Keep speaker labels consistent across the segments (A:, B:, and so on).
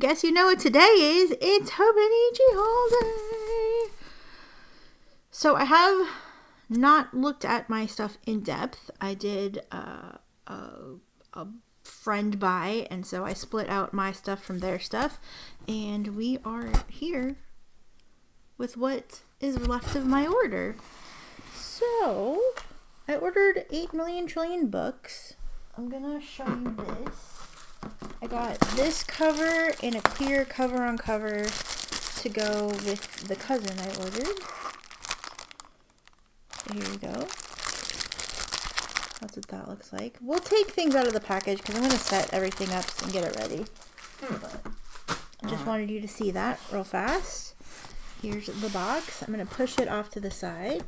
A: guess you know what today is. It's Hobinichi holiday. So I have not looked at my stuff in depth. I did a friend buy, and so I split out my stuff from their stuff, and we are here with what is left of my order. So I ordered 8 million trillion books. I'm gonna show you this. I got this cover and a clear cover on cover to go with the cousin I ordered. So here we go. That's what that looks like. We'll take things out of the package because I'm going to set everything up and get it ready. But I just wanted you to see that real fast. Here's the box. I'm going to push it off to the side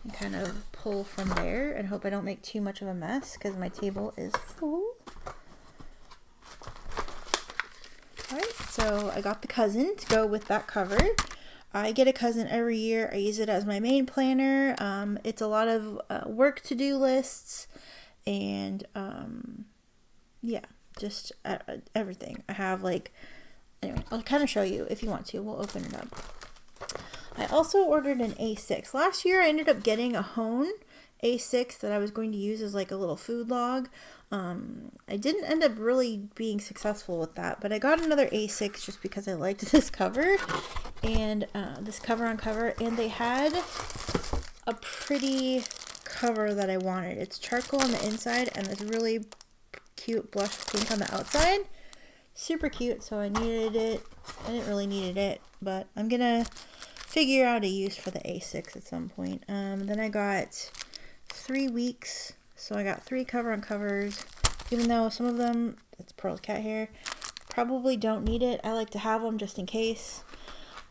A: and kind of pull from there and hope I don't make too much of a mess because my table is full. Alright, so I got the cousin to go with that cover. I get a cousin every year. I use it as my main planner. It's a lot of work to-do lists and yeah, just everything. I have anyway, I'll kind of show you if you want to. We'll open it up. I also ordered an A6. Last year I ended up getting a Hone A6 that I was going to use as like a little food log. I didn't end up really being successful with that, but I got another A6 just because I liked this cover and this cover on cover, and they had a pretty cover that I wanted. It's charcoal on the inside and this really cute blush pink on the outside. Super cute, so I needed it. I didn't really need it, but I'm gonna figure out a use for the A6 at some point. Then I got 3 weeks. So I got 3 cover on covers, even though some of them, it's Pearl's cat hair, probably don't need it. I like to have them just in case.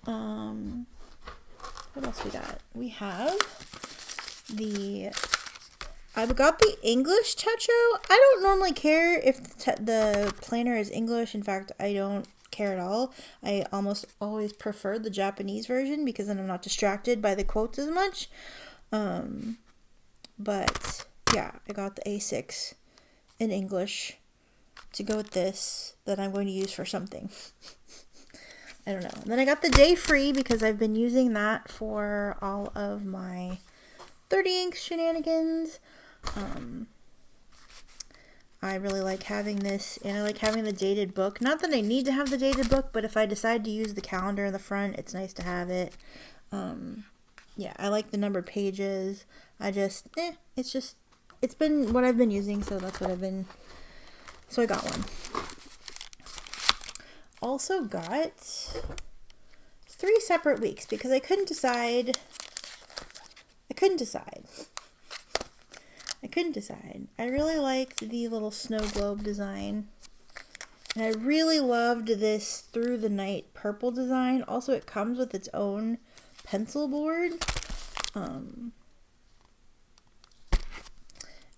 A: What else we got? We have I've got the English Techo. I don't normally care if the planner is English. In fact, I don't care at all. I almost always prefer the Japanese version because then I'm not distracted by the quotes as much. But yeah, I got the A6 in English to go with this that I'm going to use for something. I don't know. And then I got the Day Free because I've been using that for all of my 30 ink shenanigans. I really like having this, and I like having the dated book. Not that I need to have the dated book, but if I decide to use the calendar in the front, it's nice to have it. Yeah, I like the numbered pages. It's been what I've been using, so that's what so I got one. Also got 3 separate weeks because I couldn't decide. I really liked the little snow globe design. And I really loved this Through the Night purple design. Also, it comes with its own pencil board.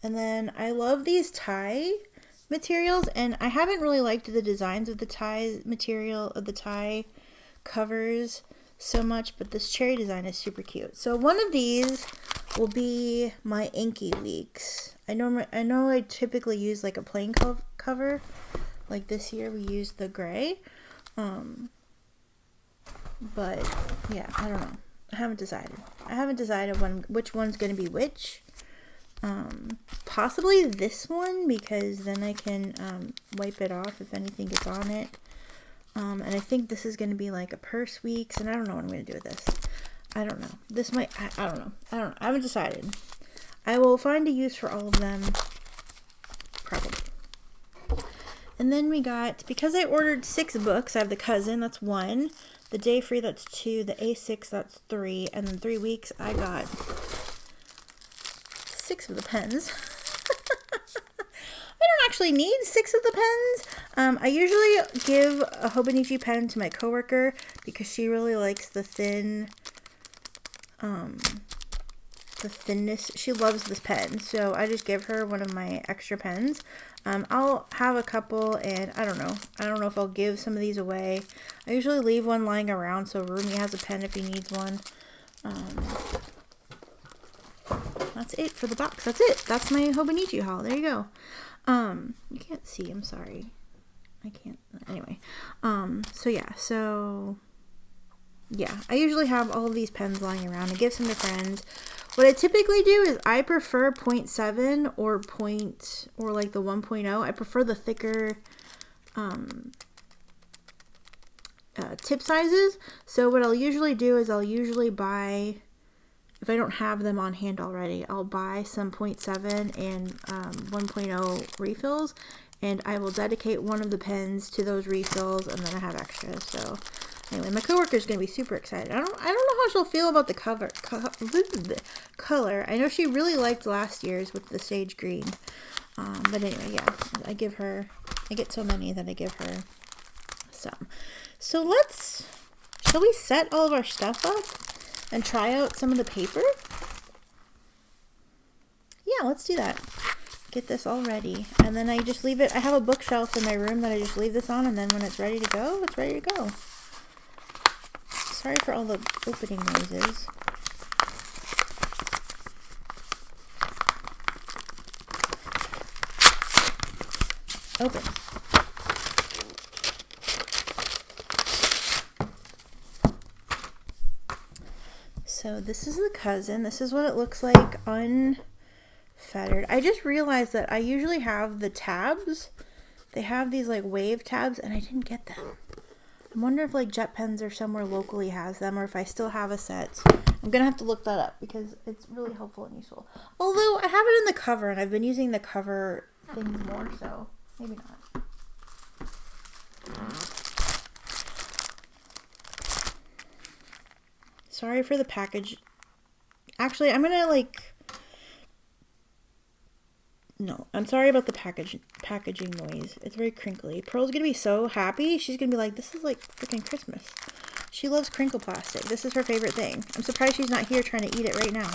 A: And then I love these tie materials, and I haven't really liked the designs of the tie material of the tie covers so much, but this cherry design is super cute. So one of these will be my inky weeks. I know I typically use like a plain cover. Like this year we used the gray. But yeah, I don't know. I haven't decided which one's going to be which. Possibly this one, because then I can wipe it off if anything gets on it. And I think this is going to be like a purse weeks, and I don't know what I'm going to do with this. I don't know. This might, I don't know. I haven't decided. I will find a use for all of them, probably. And then we got, because I ordered 6 books, I have the cousin, that's 1. The Day Free, that's 2. The A6, that's 3. And then 3 weeks, I got 6 of the pens. I don't actually need 6 of the pens. I usually give a Hobonichi pen to my coworker because she really likes the thinness. She loves this pen, so I just give her one of my extra pens. I'll have a couple, and I don't know if I'll give some of these away. I usually leave one lying around so Rooney has a pen if he needs one. That's it for the box. That's it. That's my Hobonichi haul. There you go. You can't see, I'm sorry. I can't, anyway. Yeah, I usually have all of these pens lying around. I give some to friends. What I typically do is I prefer 0.7 or like the 1.0. I prefer the thicker tip sizes. So what I'll usually do is I'll usually buy, if I don't have them on hand already, I'll buy some 0.7 and 1.0 refills, and I will dedicate one of the pens to those refills, and then I have extras. So anyway, my coworker's gonna be super excited. I don't know how she'll feel about the color. I know she really liked last year's with the sage green. But anyway, yeah, I get so many that I give her some. So shall we set all of our stuff up and try out some of the paper? Yeah, let's do that. Get this all ready. And then I just leave it. I have a bookshelf in my room that I just leave this on, and then when it's ready to go, it's ready to go. Sorry for all the opening noises. Open. So this is the cousin. This is what it looks like unfettered. I just realized that I usually have the tabs. They have these like wave tabs, and I didn't get them. I wonder if like Jet Pens or somewhere locally has them, or if I still have a set. I'm gonna have to look that up because it's really helpful and useful. Although I have it in the cover, and I've been using the cover things more, so maybe not. Sorry for the package. Actually, I'm gonna no, I'm sorry about the packaging noise. It's very crinkly. Pearl's gonna be so happy. She's gonna be like, this is like freaking Christmas. She loves crinkle plastic. This is her favorite thing. I'm surprised she's not here trying to eat it right now.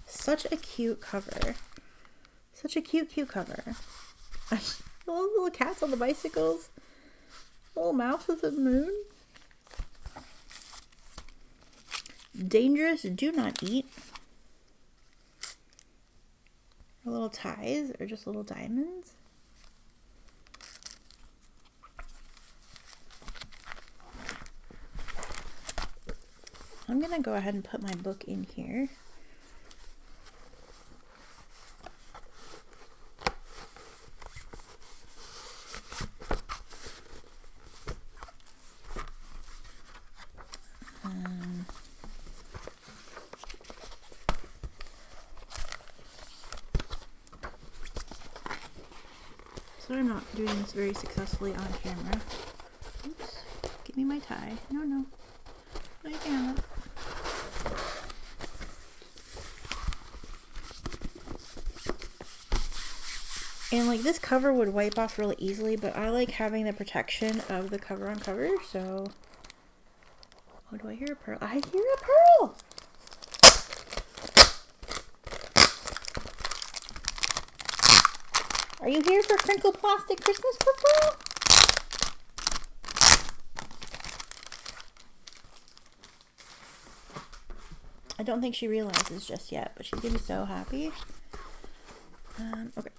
A: Such a cute cover. Such a cute cover. All the little cats on the bicycles. Little mouse with a moon. Dangerous, do not eat. Our little ties are just little diamonds. I'm gonna go ahead and put my book in here. So I'm not doing this very successfully on camera. Oops. Give me my tie. No. No, you can't. And like this cover would wipe off really easily, but I like having the protection of the cover on cover, so... Oh, do I hear a pearl? I hear a pearl! Are you here for crinkle plastic Christmas for Pearl? I don't think she realizes just yet, but she's gonna be so happy. Okay.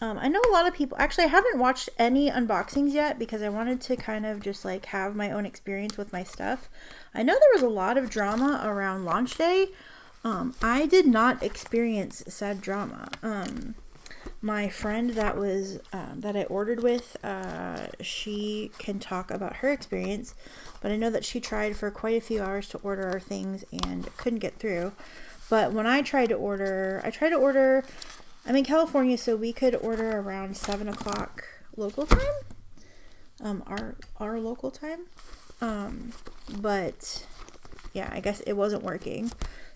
A: I know a lot of people, actually I haven't watched any unboxings yet because I wanted to kind of just like have my own experience with my stuff. I know there was a lot of drama around launch day. I did not experience said drama. My friend that I ordered with, she can talk about her experience, but I know that she tried for quite a few hours to order our things and couldn't get through. But when I tried to order, I'm in California, so we could order around 7 o'clock local time, our local time. But yeah, I guess it wasn't working.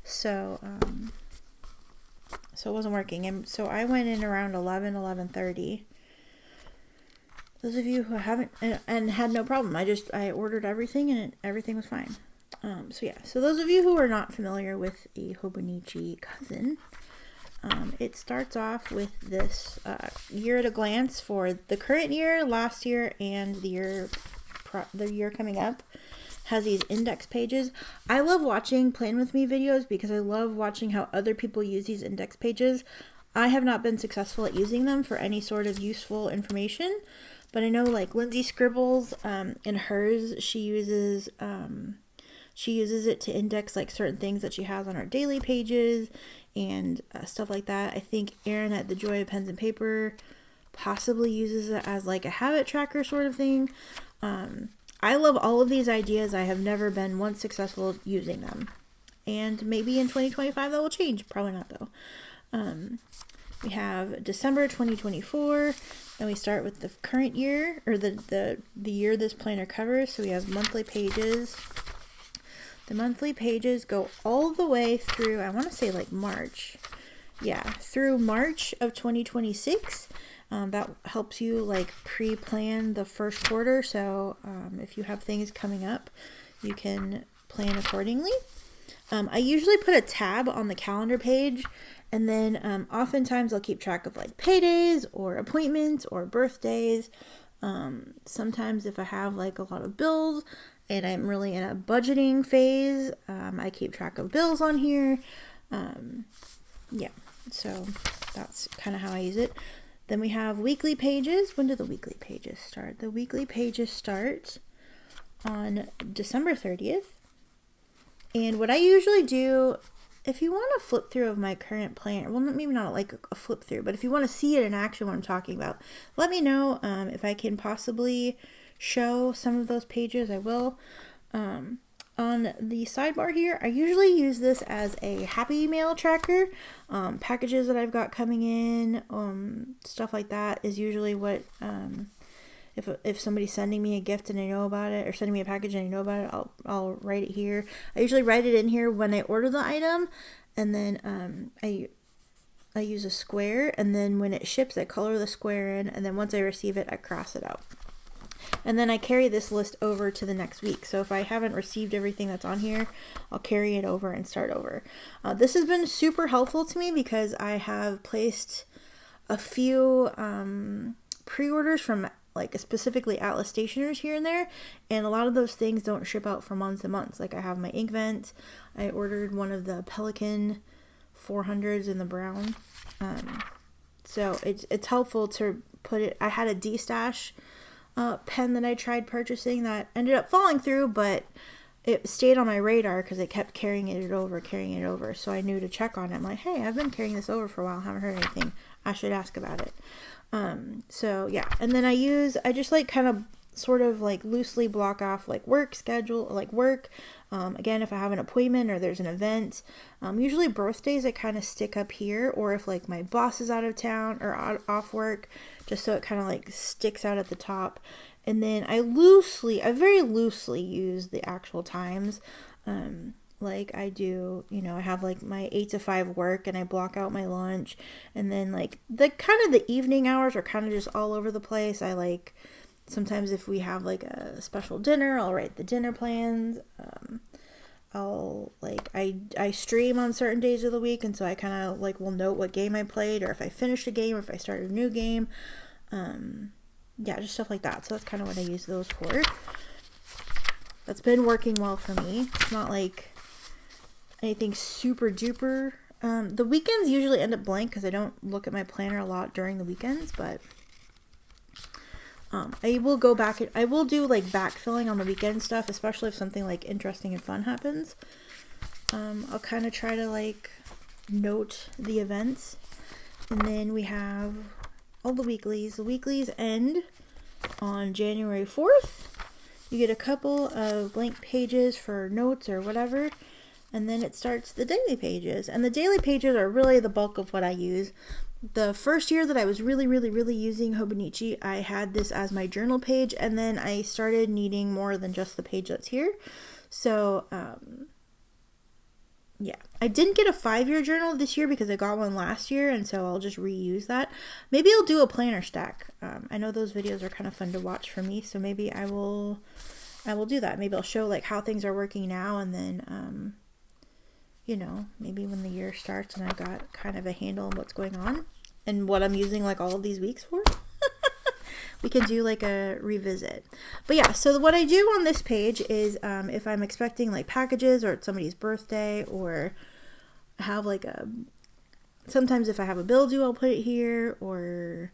A: So it wasn't working. And so I went in around 11:30. Those of you who haven't and had no problem, I ordered everything and everything was fine. So yeah, so those of you who are not familiar with a Hobonichi cousin, it starts off with this year at a glance for the current year, last year, and the year the year coming up has these index pages. I love watching Plan With Me videos because I love watching how other people use these index pages. I have not been successful at using them for any sort of useful information, but I know like Lindsay Scribbles, in hers, she uses it to index like certain things that she has on her daily pages and stuff like that. I think Erin at The Joy of Pens and Paper possibly uses it as like a habit tracker sort of thing. I love all of these ideas. I have never been once successful using them. And maybe in 2025 that will change. Probably not though. We have December 2024. And we start with the current year, or the year this planner covers. So we have monthly pages. The monthly pages go all the way through, I want to say like March. Yeah, through March of 2026. That helps you like pre-plan the first quarter. So if you have things coming up, you can plan accordingly. I usually put a tab on the calendar page, and then oftentimes I'll keep track of like paydays or appointments or birthdays. Sometimes if I have like a lot of bills and I'm really in a budgeting phase, I keep track of bills on here. Yeah, so that's kind of how I use it. Then we have weekly pages. When do the weekly pages start? The weekly pages start on December 30th. And what I usually do, if you want a flip through of my current planner, well, maybe not like a flip through, but if you want to see it in action, what I'm talking about, let me know if I can possibly show some of those pages. I will. On the sidebar here, I usually use this as a happy mail tracker. Packages that I've got coming in, stuff like that is usually what, if somebody's sending me a gift and I know about it, or sending me a package and I know about it, I'll write it here. I usually write it in here when I order the item, and then I use a square, and then when it ships, I color the square in, and then once I receive it, I cross it out. And then I carry this list over to the next week. So if I haven't received everything that's on here, I'll carry it over and start over. This has been super helpful to me because I have placed a few pre-orders from like specifically Atlas Stationers here and there. And a lot of those things don't ship out for months and months. Like I have my ink vent. I ordered one of the Pelican 400s in the brown. So it's helpful to put it. I had a D-Stash pen that I tried purchasing that ended up falling through, but it stayed on my radar because it kept carrying it over. So I knew to check on it. I'm like, hey, I've been carrying this over for a while, haven't heard anything. I should ask about it. So yeah, and then I just like kind of sort of like loosely block off like work schedule, like work. Again, if I have an appointment or there's an event, usually birthdays I kind of stick up here, or if like my boss is out of town or off work, just so it kind of like sticks out at the top. And then I very loosely use the actual times. Like I do, I have like my 8 to 5 work, and I block out my lunch, and then like the kind of the evening hours are kind of just all over the place. I like, sometimes if we have like a special dinner, I'll write the dinner plans. I stream on certain days of the week, and so I kind of like will note what game I played, or if I finished a game, or if I started a new game. Yeah, just stuff like that. So that's kind of what I use those for. That's been working well for me. It's not like anything super duper. The weekends usually end up blank because I don't look at my planner a lot during the weekends, but I will go back and I will do like backfilling on the weekend stuff, especially if something like interesting and fun happens. I'll kind of try to like note the events. And then we have all the weeklies. The weeklies end on January 4th. You get a couple of blank pages for notes or whatever, and then it starts the daily pages. And the daily pages are really the bulk of what I use. The first year that I was really using Hobinichi, I had this as my journal page, and then I started needing more than just the page that's here. So, yeah, I didn't get a 5-year journal this year because I got one last year, and so I'll just reuse that. Maybe I'll do a planner stack. I know those videos are kind of fun to watch for me, so maybe I will do that. Maybe I'll show like how things are working now, and then, maybe when the year starts and I've got kind of a handle on what's going on and what I'm using like all of these weeks for. we can do like a revisit. But yeah, so what I do on this page is if I'm expecting like packages, or it's somebody's birthday, or have like sometimes if I have a bill due, I'll put it here, or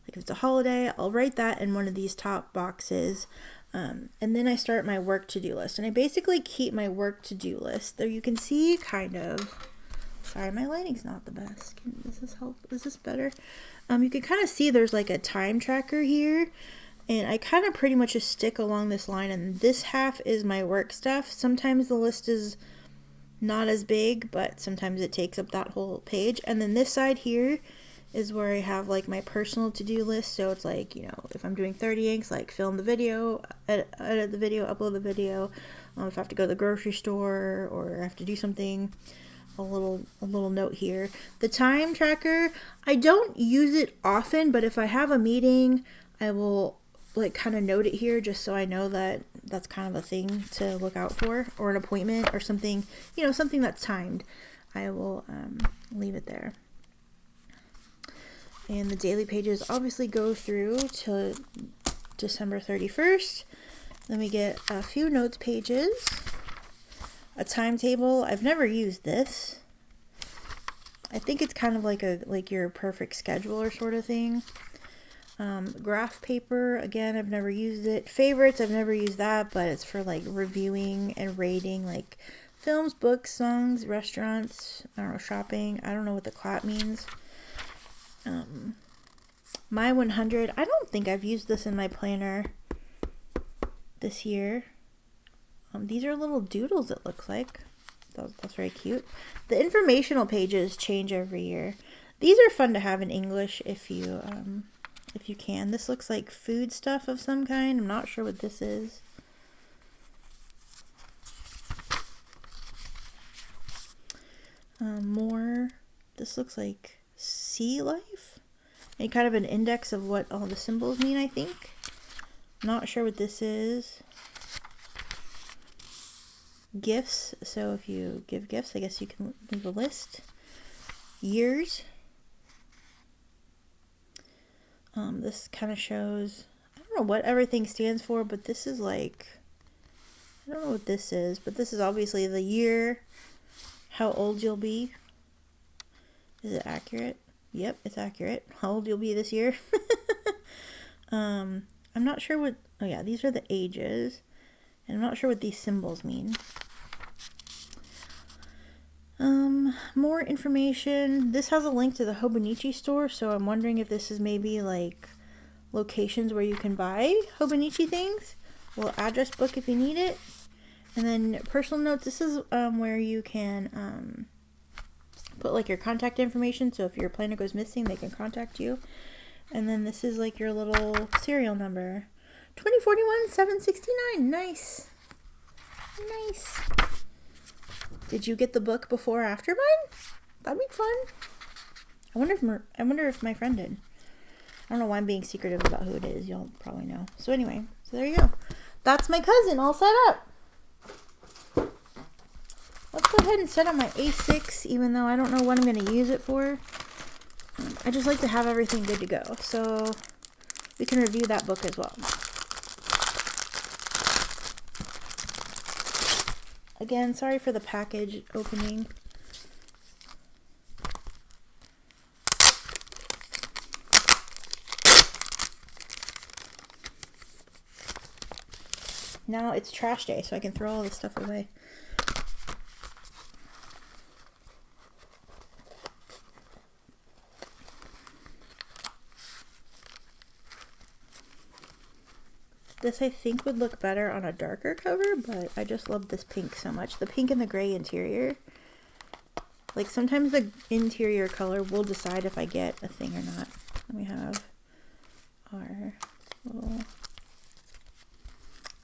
A: like if it's a holiday, I'll write that in one of these top boxes. And then I start my work to-do list, and I basically keep my work to-do list. There you can see kind of, sorry, my lighting's not the best. Does this help? Is this better? You can kind of see there's like a time tracker here, and I kind of pretty much just stick along this line, and this half is my work stuff. Sometimes the list is not as big, but sometimes it takes up that whole page. And then this side here is where I have like my personal to-do list. So it's like, you know, if I'm doing 30 inks, like film the video, edit the video, upload the video. If I have to go to the grocery store, or I have to do something, a little note here. The time tracker, I don't use it often, but if I have a meeting, I will like kind of note it here just so I know that that's kind of a thing to look out for, or an appointment or something, you know, something that's timed. I will leave it there. And the daily pages obviously go through till December 31st. Then we get a few notes pages, a timetable. I've never used this. I think it's kind of like your perfect scheduler sort of thing. Graph paper, again, I've never used it. Favorites, I've never used that, but it's for like reviewing and rating like films, books, songs, restaurants, I don't know, shopping. I don't know what the clap means. My 100, I don't think I've used this in my planner this year. These are little doodles, it looks like. That's very cute. The informational pages change every year. These are fun to have in English if you can. This looks like food stuff of some kind. I'm not sure what this is. More. This looks like sea life. And kind of an index of what all the symbols mean, I think. Not sure what this is. Gifts. So if you give gifts, I guess you can leave a list. Years. This kind of shows, I don't know what everything stands for, but this is like, I don't know what this is, but this is obviously the year, how old you'll be. Is it accurate? Yep, it's accurate. How old you'll be this year. I'm not sure what, oh yeah, these are the ages, and I'm not sure what these symbols mean. More information. This has a link to the Hobonichi store, so I'm wondering if this is maybe like locations where you can buy Hobonichi things. A little address book if you need it. And then personal notes. This is where you can put like your contact information, so if your planner goes missing, they can contact you. And then this is like your little serial number. 2041-769. Nice. Nice. Did you get the book before or after mine? That'd be fun. I wonder if my friend did. I don't know why I'm being secretive about who it is. Y'all probably know. So anyway, so there you go. That's my cousin all set up. Let's go ahead and set up my A6, even though I don't know what I'm going to use it for. I just like to have everything good to go. So we can review that book as well. Again, sorry for the package opening. Now it's trash day, so I can throw all this stuff away. This I think would look better on a darker cover, but I just love this pink so much. The pink and the gray interior. Like sometimes the interior color will decide if I get a thing or not. Let me have our little...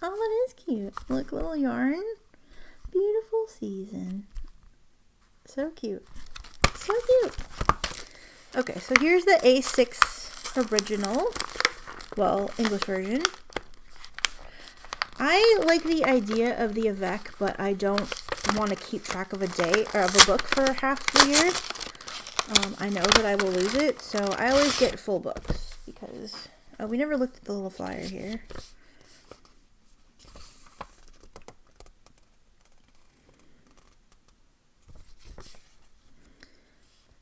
A: Oh, that is cute. Look, little yarn. Beautiful season. So cute. So cute. Okay, so here's the A6 original. Well, English version. I like the idea of the avec, but I don't want to keep track of a day or of a book for half the year. I know that I will lose it, so I always get full books because Oh, we never looked at the little flyer here.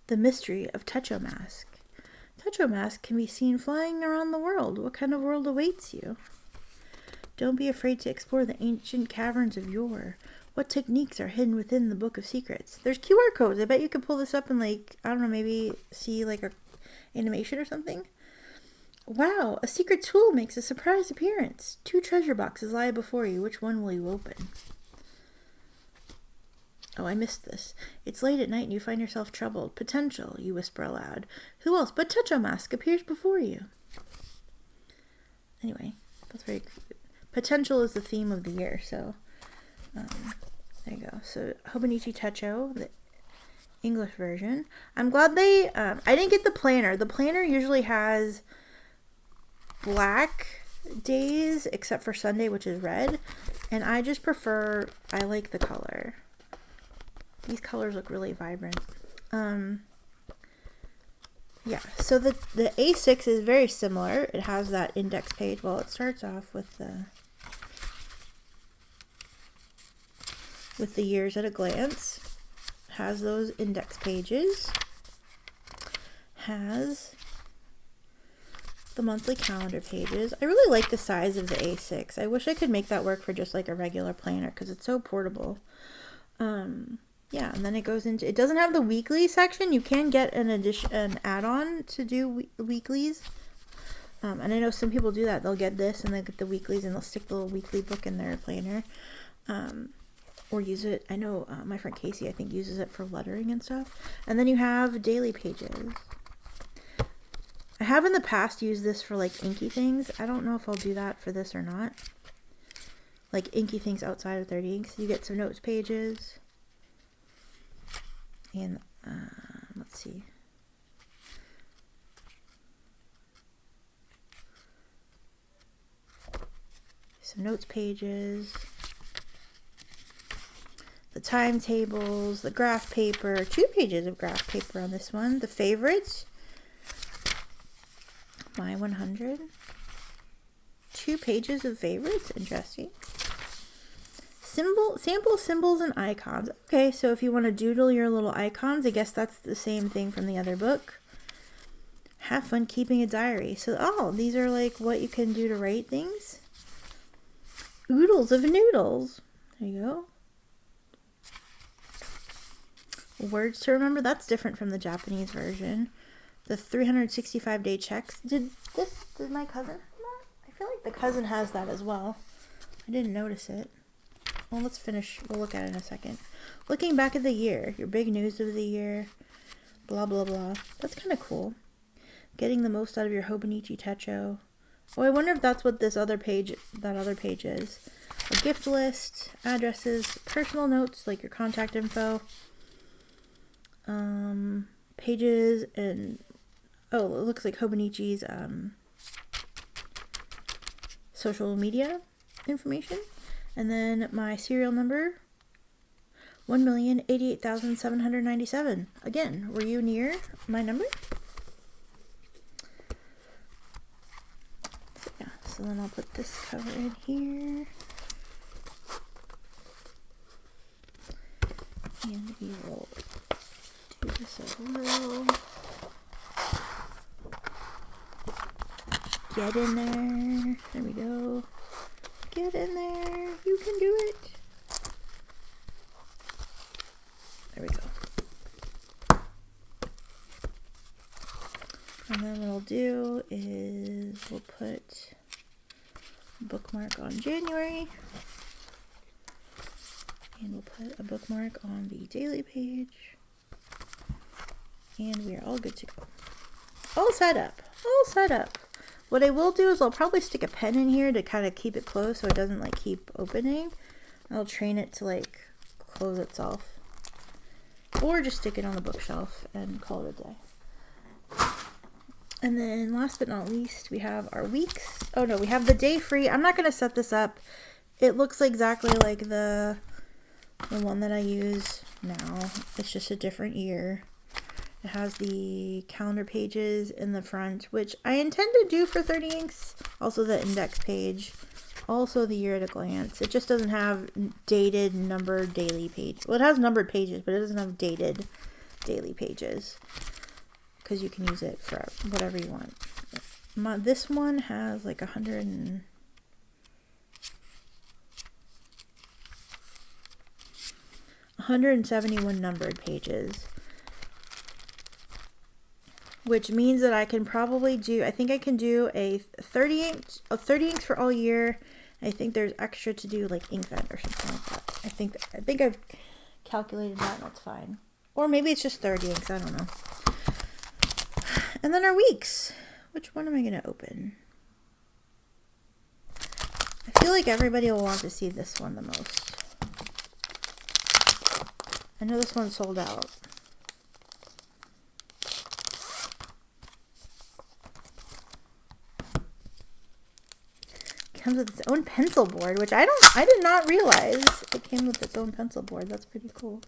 A: The mystery of Techo Mask. Techo Mask can be seen flying around the world. What kind of world awaits you? Don't be afraid to explore the ancient caverns of yore. What techniques are hidden within the Book of Secrets? There's QR codes. I bet you could pull this up and, like, I don't know, maybe see like a animation or something. Wow, a secret tool makes a surprise appearance. 2 treasure boxes lie before you. Which one will you open? Oh, I missed this. It's late at night and you find yourself troubled. Potential, you whisper aloud. Who else but Techo Mask appears before you? Anyway, that's very cute. Potential is the theme of the year, so there you go. So Hobonichi Techo, the English version. I'm glad they, I didn't get the planner. The planner usually has black days, except for Sunday, which is red. And I just prefer, I like the color. These colors look really vibrant. Yeah, so the A6 is very similar. It has that index page. Well, it starts off with the years at a glance. Has those index pages. Has the monthly calendar pages. I really like the size of the A6. I wish I could make that work for just like a regular planner because it's so portable. Yeah, and then it goes into, it doesn't have the weekly section. You can get an add-on to do weeklies. And I know some people do that. They'll get this and they get the weeklies and they'll stick the little weekly book in their planner. Or use it, I know my friend Casey, I think, uses it for lettering and stuff. And then you have daily pages. I have in the past used this for like inky things. I don't know if I'll do that for this or not. Like inky things outside of 30 inks. You get some notes pages. And let's see. Some notes pages. The timetables, the graph paper, 2 pages of graph paper on this one. The favorites. My 100. 2 pages of favorites. Interesting. Sample symbols and icons. Okay, so if you want to doodle your little icons, I guess that's the same thing from the other book. Have fun keeping a diary. So, oh, these are like what you can do to write things. Oodles of noodles. There you go. Words to remember. That's different from the Japanese version. The 365-day checks. Did my cousin have that? I feel like the cousin has that as well. I didn't notice it. Well, let's finish. We'll look at it in a second. Looking back at the year. Your big news of the year. Blah, blah, blah. That's kind of cool. Getting the most out of your Hobonichi Techo. Oh, I wonder if that's what that other page is. A gift list. Addresses. Personal notes, like your contact info. Pages and... Oh, it looks like Hobonichi's social media information. And then my serial number, 1,088,797. Again, were you near my number? So, yeah, so then I'll put this cover in here. And we will do this as well. Get in there. There we go. Get in there. You can do it. There we go. And then what I'll do is we'll put a bookmark on January. And we'll put a bookmark on the daily page. And we are all good to go. All set up. All set up. What I will do is I'll probably stick a pen in here to kind of keep it closed so it doesn't like keep opening. I'll train it to like close itself. Or just stick it on the bookshelf and call it a day. And then last but not least, we have our weeks. Oh no, we have the day free. I'm not going to set this up. It looks exactly like the one that I use now. It's just a different year. It has the calendar pages in the front, which I intend to do for 30 inks. Also the index page. Also the year at a glance. It just doesn't have dated, numbered daily page. Well, it has numbered pages, but it doesn't have dated daily pages. Because you can use it for whatever you want. This one has like 171 numbered pages. Which means that I can probably do, I think I can do a 30 inks for all year. I think there's extra to do like ink vent or something like that. I think I've calculated that and that's fine. Or maybe it's just 30 inks, I don't know. And then our weeks. Which one am I going to open? I feel like everybody will want to see this one the most. I know this one's sold out. Comes with its own pencil board, which I did not realize it came with its own pencil board. That's pretty cool.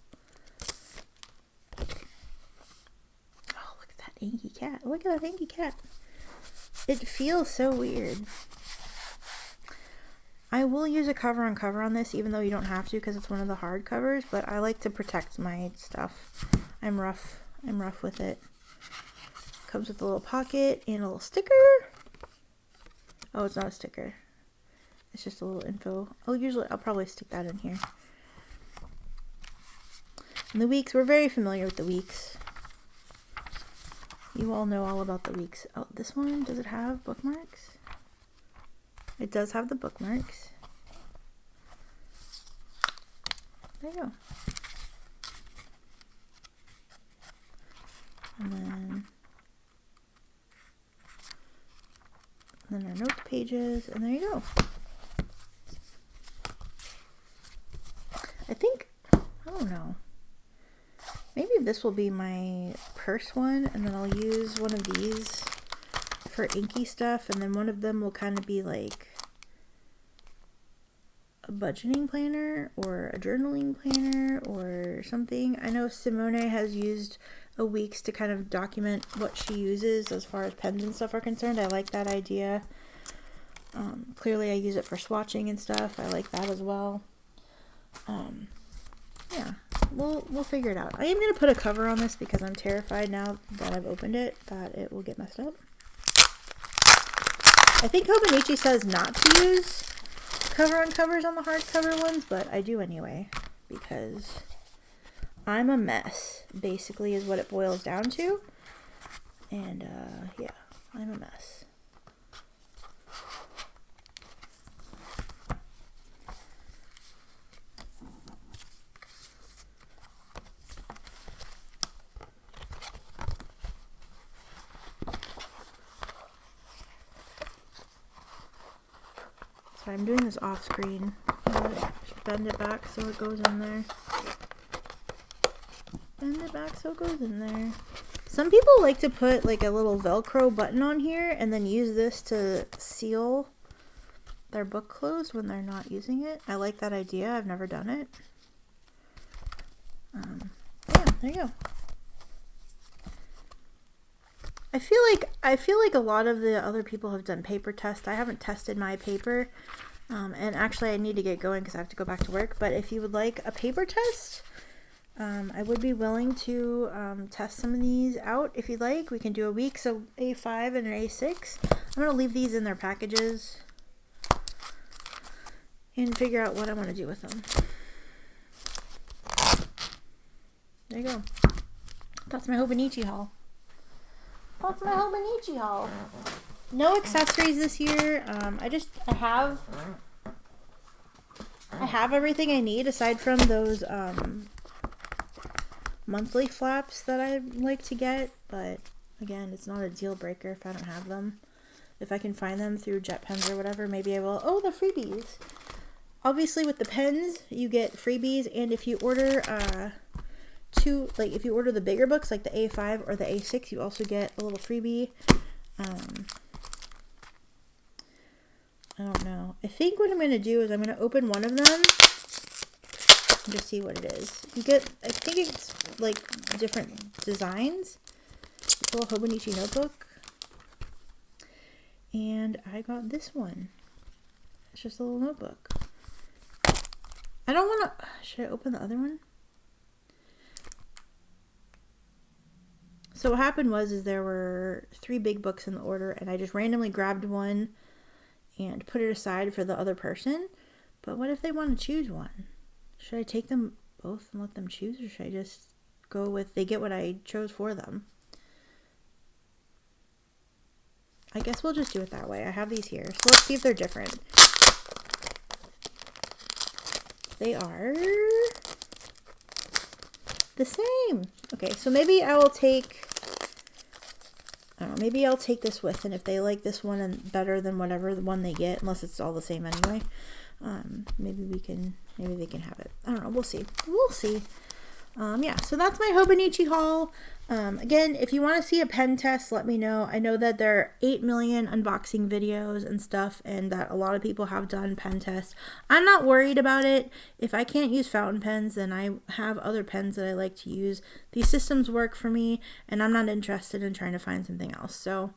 A: Oh, look at that inky cat. Look at that inky cat. It feels so weird. I will use a cover on this, even though you don't have to because it's one of the hard covers, but I like to protect my stuff. I'm rough with it. Comes with a little pocket and a little sticker. Oh, it's not a sticker. It's just a little info. I'll probably stick that in here. And the weeks, we're very familiar with the weeks. You all know all about the weeks. Oh, this one, does it have bookmarks? It does have the bookmarks. There you go. And then our notes pages, and there you go. I think, I don't know. Maybe this will be my purse one, and then I'll use one of these for inky stuff, and then one of them will kind of be like a budgeting planner or a journaling planner or something. I know Simone has used a weeks to kind of document what she uses as far as pens and stuff are concerned. I like that idea. Clearly I use it for swatching and stuff. I like that as well. Yeah, we'll figure it out. I am going to put a cover on this because I'm terrified now that I've opened it that it will get messed up. I think Hobonichi says not to use covers on the hardcover ones, but I do anyway because I'm a mess, basically is what it boils down to. And yeah, I'm a mess. So I'm doing this off screen. Bend it back so it goes in there. Bend it back so it goes in there. Some people like to put like a little Velcro button on here and then use this to seal their book closed when they're not using it. I like that idea. I've never done it. Yeah, there you go. I feel like a lot of the other people have done paper tests. I haven't tested my paper. And actually I need to get going because I have to go back to work. But if you would like a paper test, I would be willing to test some of these out if you'd like. We can do a week, so A5 and an A6. I'm going to leave these in their packages and figure out what I want to do with them. There you go. That's my Hobonichi haul. That's my Hobonichi haul. No accessories this year. I have everything I need aside from those monthly flaps that I like to get, but again, it's not a deal breaker if I don't have them. If I can find them through Jet Pens or whatever, maybe I will. Oh, the freebies. Obviously with the pens, you get freebies, and if you order if you order the bigger books like the A5 or the A6, you also get a little freebie. I don't know. I think what I'm going to do is I'm going to open one of them and just see what it is. You get, I think it's like different designs. It's a little Hobonichi notebook. And I got this one. It's just a little notebook. I don't want to... Should I open the other one? So what happened was there were 3 big books in the order, and I just randomly grabbed one and put it aside for the other person. But what if they want to choose one? Should I take them both and let them choose, or should I just go with they get what I chose for them? I guess we'll just do it that way. I have these here. So let's see if they're different. They are the same. Okay, so maybe I will take, I don't know, maybe I'll take this with, and if they like this one and better than whatever the one they get, unless it's all the same anyway, maybe they can have it. I don't know, we'll see. We'll see. Yeah, so that's my Hobonichi haul. Again, if you want to see a pen test, let me know. I know that there are 8 million unboxing videos and stuff, and that a lot of people have done pen tests. I'm not worried about it. If I can't use fountain pens, then I have other pens that I like to use. These systems work for me, and I'm not interested in trying to find something else. So,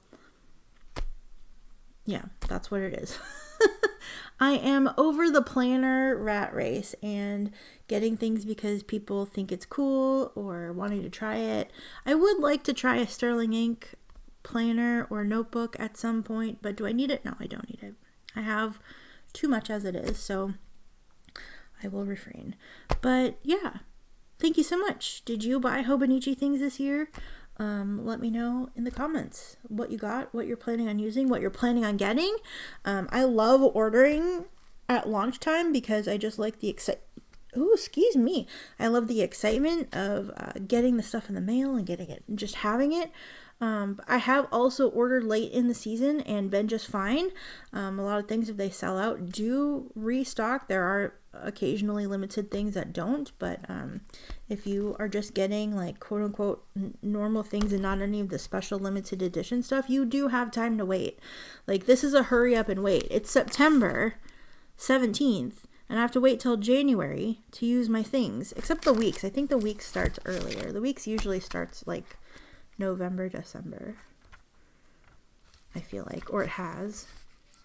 A: yeah, that's what it is. I am over the planner rat race and getting things because people think it's cool or wanting to try it. I would like to try a Sterling ink planner or notebook at some point, but do I need it? No, I don't need it. I have too much as it is, so I will refrain. But yeah, thank you so much. Did you buy Hobonichi things this year? Let me know in the comments what you got, what you're planning on using, what you're planning on getting. I love ordering at launch time because I just like the excitement. Oh, excuse me. I love the excitement of getting the stuff in the mail and getting it and just having it. I have also ordered late in the season and been just fine. A lot of things, if they sell out, do restock. There are occasionally limited things that don't, but if you are just getting like quote unquote normal things and not any of the special limited edition stuff, you do have time to wait. Like, this is a hurry up and wait. It's September 17th. And I have to wait till January to use my things, except the weeks. I think the week starts earlier. The weeks usually starts like November, December, I feel like, or it has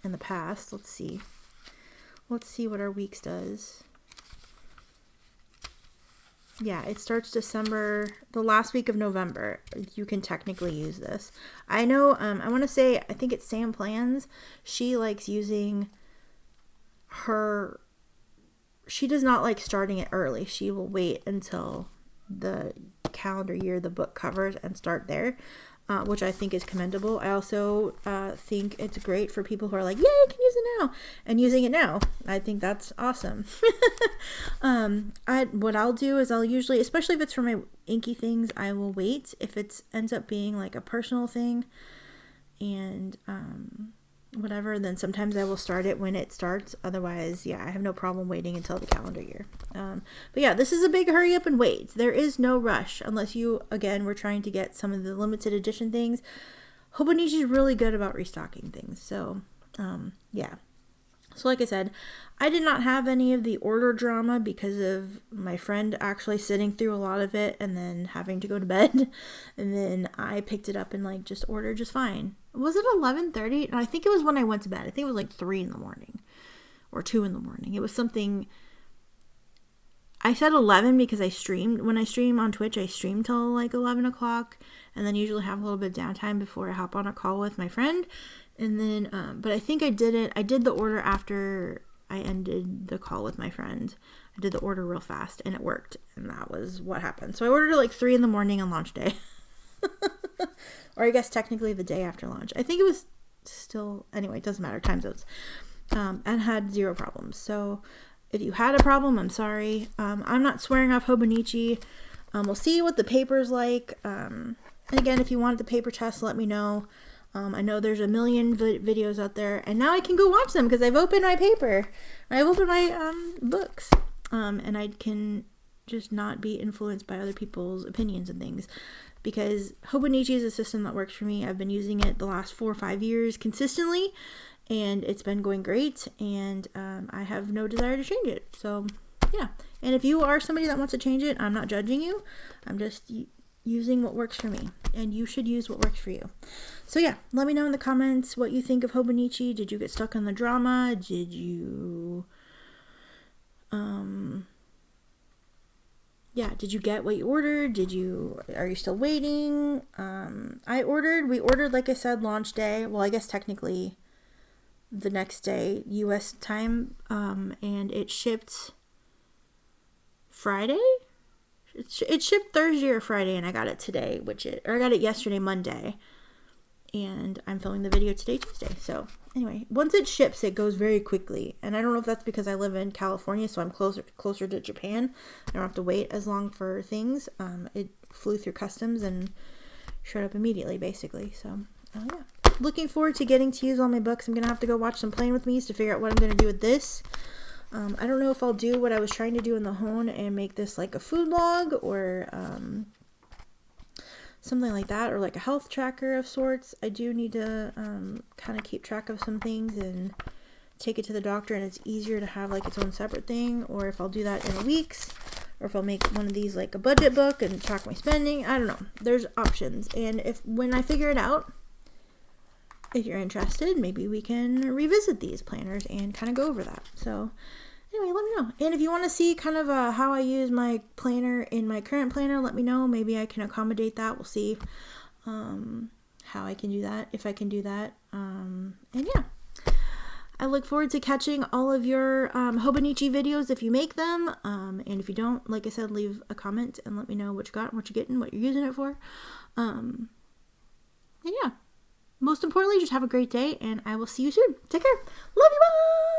A: in the past. Let's see what our weeks does. Yeah, it starts December, the last week of November. You can technically use this. I know, I want to say, I think it's Sam Plans. She likes using her, she does not like starting it early. She will wait until the calendar year the book covers and start there, which I think is commendable. I also think it's great for people who are like, yay, I can use it now, and using it now. I think that's awesome. What I'll do is I'll usually, especially if it's for my inky things, I will wait. If it ends up being like a personal thing and whatever, then sometimes I will start it when it starts. Otherwise, yeah, I have no problem waiting until the calendar year. But yeah, this is a big hurry up and wait. There is no rush unless you, again, we're trying to get some of the limited edition things. Hobonichi is really good about restocking things. So, yeah. So like I said, I did not have any of the order drama because of my friend actually sitting through a lot of it and then having to go to bed. And then I picked it up and like just ordered just fine. Was it 11:30? No, I think it was when I went to bed. I think it was like 3 in the morning or 2 in the morning. It was something. I said 11 because I streamed. When I stream on Twitch, I stream till like 11 o'clock and then usually have a little bit of downtime before I hop on a call with my friend. And then, but I think I did the order after I ended the call with my friend. I did the order real fast and it worked. And that was what happened. So I ordered it like 3 in the morning on launch day. Or I guess technically the day after launch. I think it was still, anyway, it doesn't matter, time zones. And had 0 problems. So if you had a problem, I'm sorry. I'm not swearing off Hobonichi. We'll see what the paper's like. And again, if you want the paper test, let me know. I know there's a million videos out there, and now I can go watch them because I've opened my paper. I've opened my books, and I can just not be influenced by other people's opinions and things, because Hobonichi is a system that works for me. I've been using it the last 4 or 5 years consistently, and it's been going great, and I have no desire to change it. So yeah, and if you are somebody that wants to change it, I'm not judging you. I'm just using what works for me. and you should use what works for you. So yeah, let me know in the comments what you think of Hobonichi. Did you get stuck in the drama? Did you did you get what you ordered? Are you still waiting? We ordered, like I said, launch day. Well, I guess technically the next day, US time, and it shipped Friday? It shipped Thursday or Friday, and I got it today, I got it yesterday, Monday, and I'm filming the video today, Tuesday. So anyway, once it ships, it goes very quickly, and I don't know if that's because I live in California, so I'm closer to Japan. I don't have to wait as long for things. It flew through customs and showed up immediately, basically. So yeah, looking forward to getting to use all my books. I'm gonna have to go watch some Playing With Me's to figure out what I'm gonna do with this. I don't know if I'll do what I was trying to do in the Hone and make this like a food log or something like that, or like a health tracker of sorts. I do need to kind of keep track of some things and take it to the doctor, and it's easier to have like its own separate thing, or if I'll do that in weeks, or if I'll make one of these like a budget book and track my spending. I don't know. There's options, and when I figure it out, if you're interested, maybe we can revisit these planners and kind of go over that. So anyway, let me know. And if you want to see kind of how I use my planner in my current planner, let me know. Maybe I can accommodate that. We'll see how I can do that, if I can do that. And yeah, I look forward to catching all of your Hobonichi videos if you make them. And if you don't, like I said, leave a comment and let me know what you got, what you're getting, what you're using it for. And yeah. Most importantly, just have a great day, and I will see you soon. Take care. Love you. Bye.